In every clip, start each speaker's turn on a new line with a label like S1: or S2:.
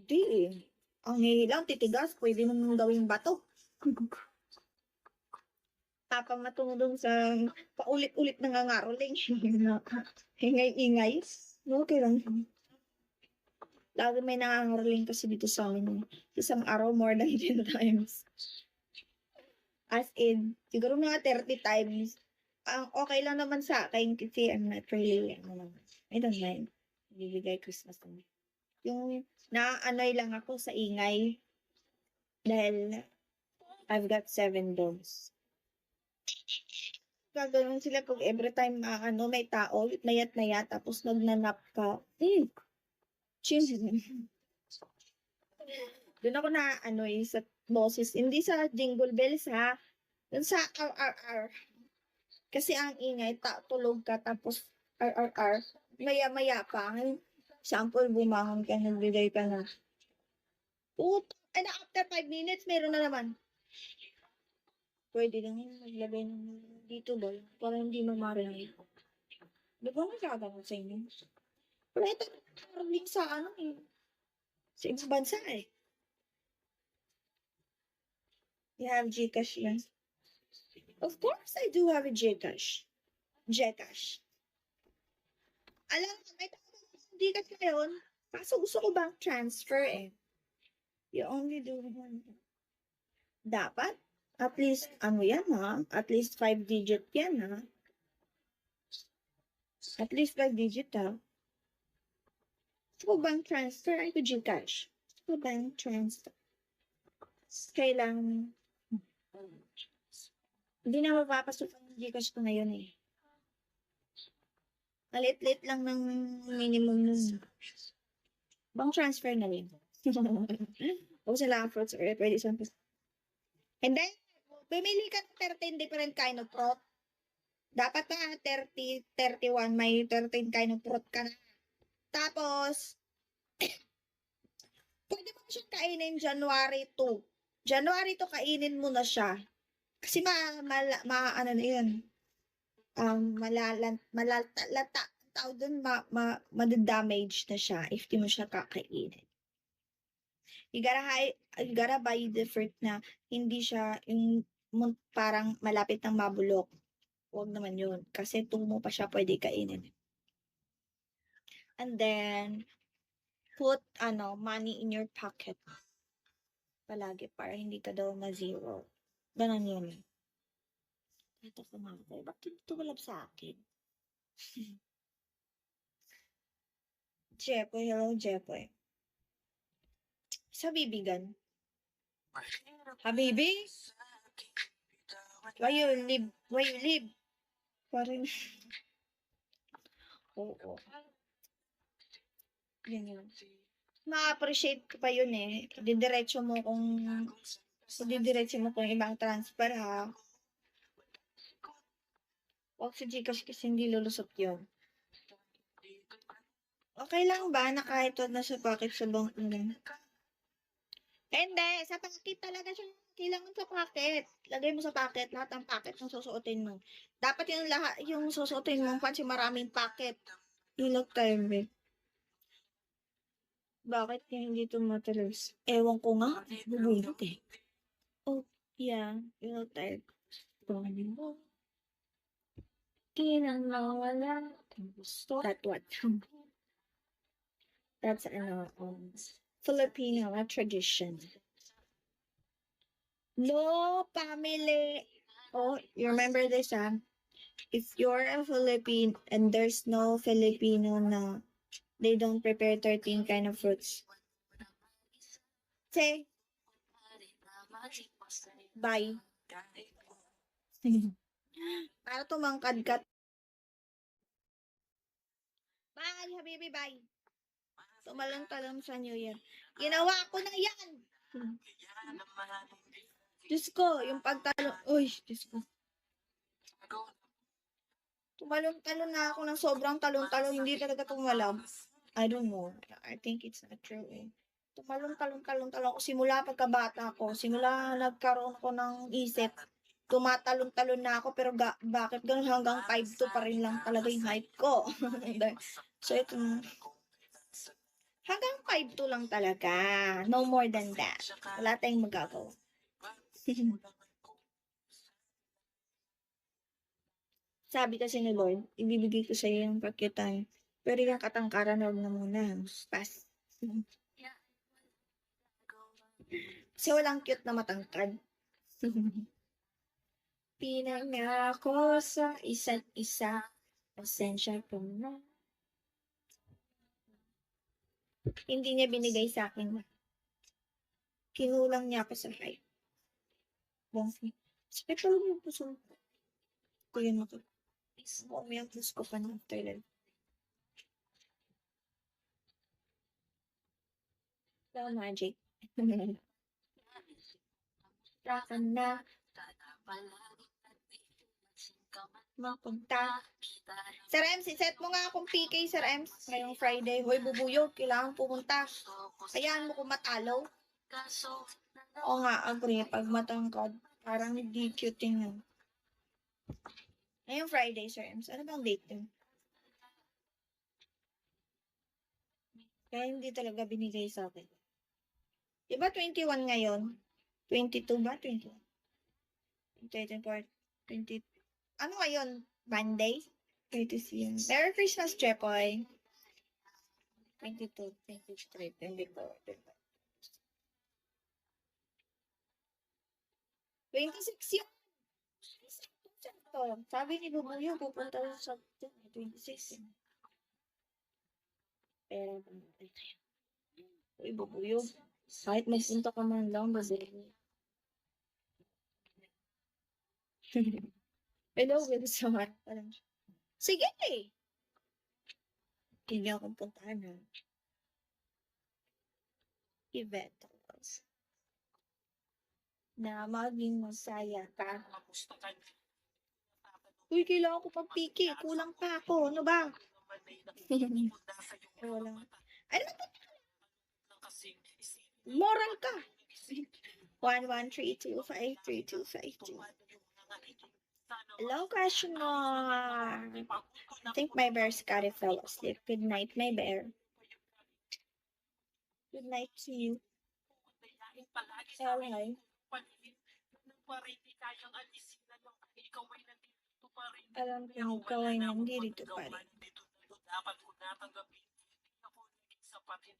S1: Hindi eh. Ang hihilang, titigas, pwede mong gawing bato. Tapang matulong sa paulit-ulit nangangaroling. Hingay-ingay. Okay lang. Lagi may nangangaroling kasi dito sa amin. Isang araw, more than 10 times. As in, siguro mga 30 times. Ang okay lang naman sa akin kasi I'm not really, I don't mind. Bibigay Christmas naman. Yung naanay lang ako sa ingay dahil I've got 7 dogs. Gaganon sila kung every time may tao, nayat-nayat, tapos nagnanap ka. Chill. Doon ako na sa boses. Hindi sa jingle bells ha. Doon sa RRR. Kasi ang ingay, tulog ka, tapos RRR. Maya-maya pa. Sample, bumangon ka, nagbigay ka na. After 5 minutes, meron na naman. Pwede lang yun, maglagay ng dito ba? Para hindi mamarinig. Di ba magkaganon sa inyo? Pero ito, parang sa sa ibang bansa eh. You have Gcash yan? Of course, I do have a Gcash. Gcash. Alam mo, may Gcash ngayon. Kaso gusto ko bank transfer eh. You only do one. Dapat, at least, yan ha? At least 5 digit yan ha? At least 5 digit ha? Gusto ko bank transfer ay to Gcash. Gusto ko bank transfer. Kailangan, hindi na mapapasok ang Gcash ko ngayon eh. Malit-lit lang ng minimum ng bank transfer na rin. O sila fruits or pwede isang peso. And then, pumili ka ng 13 different kind of fruit. Dapat na 30, 31, may 13 kind of fruit ka na. Tapos, pwede mo na siyang kainin January 2. January 2, kainin mo na siya. Kasi tawag dun, madadamage na siya if di mo siya kakainin. You gotta buy the fruit na hindi siya yung parang malapit ng mabulok. Huwag naman yun. Kasi tumo pa siya pwede kainin. And then, put, money in your pocket. Palagi, para hindi ka daw ma-zero. Ganon yun. Ito kumakay. Bakit tumulab sa akin? Jepoy, hello, Jepoy. Sa bibigan. Habibi? Why you live? Parang, oo. Yan yun. Ma-appreciate ko pa yun eh. Didiretso mo kung ibang transfer ha. Huwag sa Gcash kasi hindi lulusot yun. Okay lang ba na kahit wag na sa pocket sa bank mo? Hindi, sa pocket talaga siya. Kailangan sa pocket. Lagay mo sa pocket, lahat ng pocket ng susuotin mo. Dapat yung susuotin mo, pansin maraming pocket. Ilog time eh. Bakit kaya hindi tumatalas? Ewan ko nga. Bubulot eh. Oh, yeah. Ilog time. Kinang that what? That's Filipino tradition. No family. Oh, you remember this, If you're a Filipino and there's no Filipino na they don't prepare 13 kind of fruits. Say, bye. Para tumangkad ka. Bye, habibi, bye. Tumalon-talon sa New Year. Ginawa ko na yan. Diyos ko, yung pagtalon. Uy, Diyos ko. Tumalon-talon na ako ng sobrang talon-talon. Hindi talaga tumalab. I don't know. I think it's not true eh. Tumalon-talon ako. Simula pagkabata ko. Simula nagkaroon ko ng isip. Tumatalon-talon na ako. Pero bakit ganun hanggang 5'2" pa rin lang talaga yung height ko. So ito. Hanggang 5 to lang talaga. No more than that. Wala tayong magagawa. Sabi kasi ni Lord, ibibigay ko sa'yo yung kakyutan. Pero yung katangkaran, huwag na muna. Pass. Kasi walang cute na matangkad. Pinangako sa isa't isa, pasensya ko na. Hindi niya binigay sa akin. Kinulang niya ako sa height. Bongsi. Sakit pa lang yung puso ko. Kuya mo to. May ang puso ko pa ng toilet. Wow, magic. Raka na. Mapunta. Sir Ems, iset mo nga akong PK, Sir Ems. Ngayong Friday. Hoy, bubuyog. Kailangan pumunta. Hayaan mo kung matalo. Oo nga, agree. Pag matangkad, parang hindi cute tingnan. Ngayong Friday, Sir Ems. Ano bang date yun? Kaya hindi talaga binigay sa akin. Diba 21 ngayon? 22 ba? 21? 24, 20. Ano ngayon? Monday? 26. Merry Christmas, Jepoy. 22, 23, 24, 25. 26 yun. Sakto. Sabi ni Bubuyo, pupunta sa 26. Pero, uy, Bubuyo. Kahit magpunta ka man lang, Brazil. Hello, Wilson. Sige eh. Hindi akong puntahan na. Event. Na maging masaya ka. Uy, kailangan ko pang piki. Kulang pa ako. Ano ba? Wala. Ano ba? Moral ka. 113253252. Hello, question mark. I think my bear's got it, fell asleep. Good night, my bear. Good night to you. Hi. Alam ko ikaw ay nandito pa rin.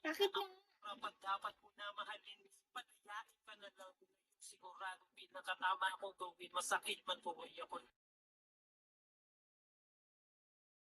S1: Bakit mo? Dapat mo na mahalin, palayain ka na lang. Sigurado pinakatama akong gawin, masakit man po ako.